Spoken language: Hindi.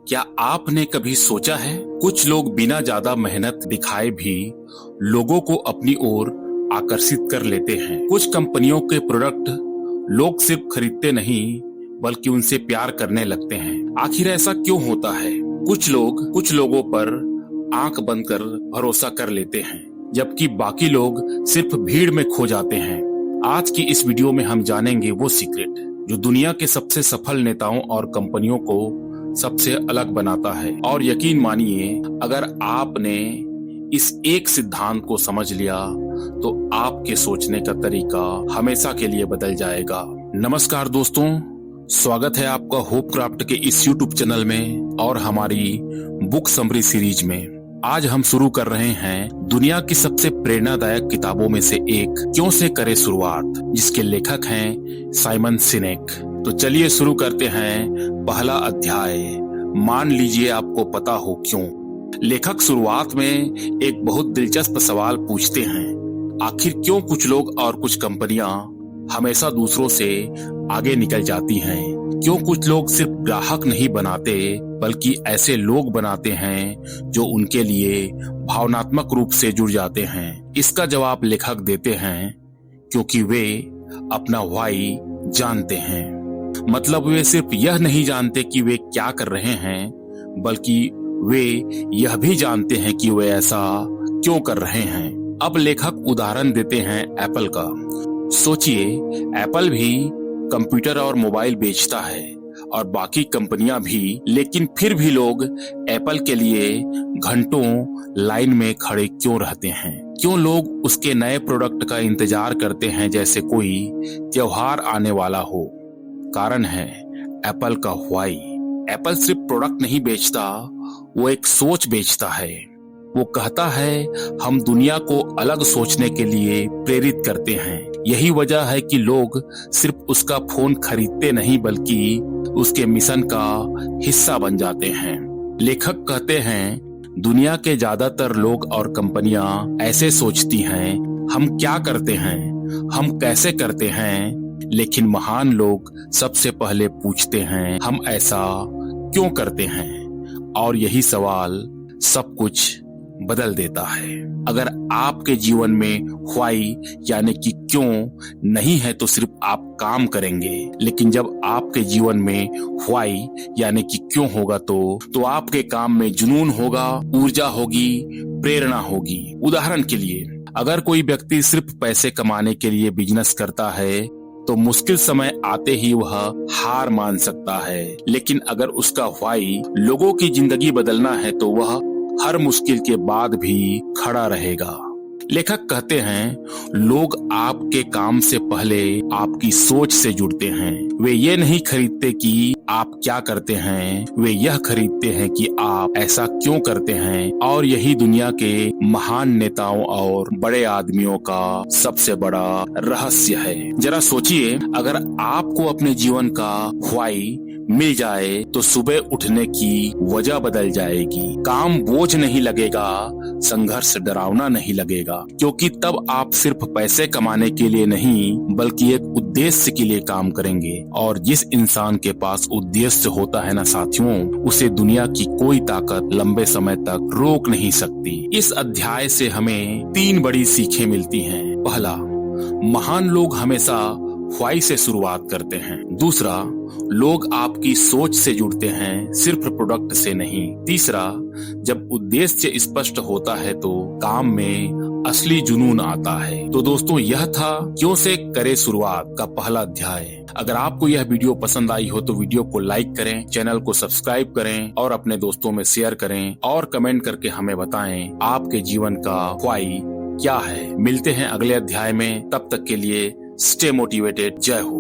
क्या आपने कभी सोचा है, कुछ लोग बिना ज्यादा मेहनत दिखाए भी लोगों को अपनी ओर आकर्षित कर लेते हैं। कुछ कंपनियों के प्रोडक्ट लोग सिर्फ खरीदते नहीं बल्कि उनसे प्यार करने लगते हैं। आखिर ऐसा क्यों होता है? कुछ लोगों पर आंख बंद कर भरोसा कर लेते हैं, जबकि बाकी लोग सिर्फ भीड़ में खो जाते हैं। आज की इस वीडियो में हम जानेंगे वो सीक्रेट जो दुनिया के सबसे सफल नेताओं और कंपनियों को सबसे अलग बनाता है। और यकीन मानिए, अगर आपने इस एक सिद्धांत को समझ लिया तो आपके सोचने का तरीका हमेशा के लिए बदल जाएगा। नमस्कार दोस्तों, स्वागत है आपका होप क्राफ्ट के इस यूट्यूब चैनल में और हमारी बुक समरी सीरीज में। आज हम शुरू कर रहे हैं दुनिया की सबसे प्रेरणादायक किताबों में से एक, क्यों से करे शुरुआत, जिसके लेखक हैं साइमन सिनेक। तो चलिए शुरू करते हैं पहला अध्याय, मान लीजिए आपको पता हो क्यों। लेखक शुरुआत में एक बहुत दिलचस्प सवाल पूछते हैं, आखिर क्यों कुछ लोग और कुछ कंपनियां हमेशा दूसरों से आगे निकल जाती हैं? क्यों कुछ लोग सिर्फ ग्राहक नहीं बनाते बल्कि ऐसे लोग बनाते हैं जो उनके लिए भावनात्मक रूप से जुड़ जाते हैं? इसका जवाब लेखक देते हैं, क्योंकि वे अपना व्हाई जानते हैं। मतलब वे सिर्फ यह नहीं जानते कि वे क्या कर रहे हैं, बल्कि वे यह भी जानते हैं कि वे ऐसा क्यों कर रहे हैं। अब लेखक उदाहरण देते हैं एप्पल का। सोचिए, एप्पल भी कंप्यूटर और मोबाइल बेचता है और बाकी कंपनियां भी, लेकिन फिर भी लोग एप्पल के लिए घंटों लाइन में खड़े क्यों रहते हैं? क्यों लोग उसके नए प्रोडक्ट का इंतजार करते हैं जैसे कोई त्योहार आने वाला हो? कारण है एप्पल का व्हाई। एप्पल सिर्फ प्रोडक्ट नहीं बेचता, वो एक सोच बेचता है। वो कहता है, हम दुनिया को अलग सोचने के लिए प्रेरित करते हैं। यही वजह है कि लोग सिर्फ उसका फोन खरीदते नहीं बल्कि उसके मिशन का हिस्सा बन जाते हैं। लेखक कहते हैं, दुनिया के ज्यादातर लोग और कंपनियां ऐसे सोचती हैं, हम क्या करते हैं, हम कैसे करते हैं, लेकिन महान लोग सबसे पहले पूछते हैं, हम ऐसा क्यों करते हैं? और यही सवाल सब कुछ बदल देता है। अगर आपके जीवन में व्हाई यानी कि क्यों नहीं है तो सिर्फ आप काम करेंगे, लेकिन जब आपके जीवन में व्हाई यानी कि क्यों होगा तो आपके काम में जुनून होगा, ऊर्जा होगी, प्रेरणा होगी। उदाहरण के लिए, अगर कोई व्यक्ति सिर्फ पैसे कमाने के लिए बिजनेस करता है तो मुश्किल समय आते ही वह हार मान सकता है, लेकिन अगर उसका व्हाई लोगों की जिंदगी बदलना है तो वह हर मुश्किल के बाद भी खड़ा रहेगा। लेखक कहते हैं, लोग आपके काम से पहले आपकी सोच से जुड़ते हैं। वे ये नहीं खरीदते कि आप क्या करते हैं, वे यह खरीदते हैं कि आप ऐसा क्यों करते हैं। और यही दुनिया के महान नेताओं और बड़े आदमियों का सबसे बड़ा रहस्य है। जरा सोचिए, अगर आपको अपने जीवन का व्हाई मिल जाए तो सुबह उठने की वजह बदल जाएगी। काम बोझ नहीं लगेगा, संघर्ष डरावना नहीं लगेगा, क्योंकि तब आप सिर्फ पैसे कमाने के लिए नहीं बल्कि एक उद्देश्य के लिए काम करेंगे। और जिस इंसान के पास उद्देश्य होता है ना साथियों, उसे दुनिया की कोई ताकत लंबे समय तक रोक नहीं सकती। इस अध्याय से हमें 3 बड़ी सीखें मिलती हैं। पहला, महान लोग हमेशा व्हाई से शुरुआत करते हैं। दूसरा, लोग आपकी सोच से जुड़ते हैं, सिर्फ प्रोडक्ट से नहीं। तीसरा, जब उद्देश्य स्पष्ट होता है तो काम में असली जुनून आता है। तो दोस्तों, यह था क्यों से करे शुरुआत का पहला अध्याय। अगर आपको यह वीडियो पसंद आई हो तो वीडियो को लाइक करें, चैनल को सब्सक्राइब करें और अपने दोस्तों में शेयर करें और कमेंट करके हमें बताएं आपके जीवन का व्हाई क्या है। मिलते हैं अगले अध्याय में, तब तक के लिए स्टे मोटिवेटेड। जय हो।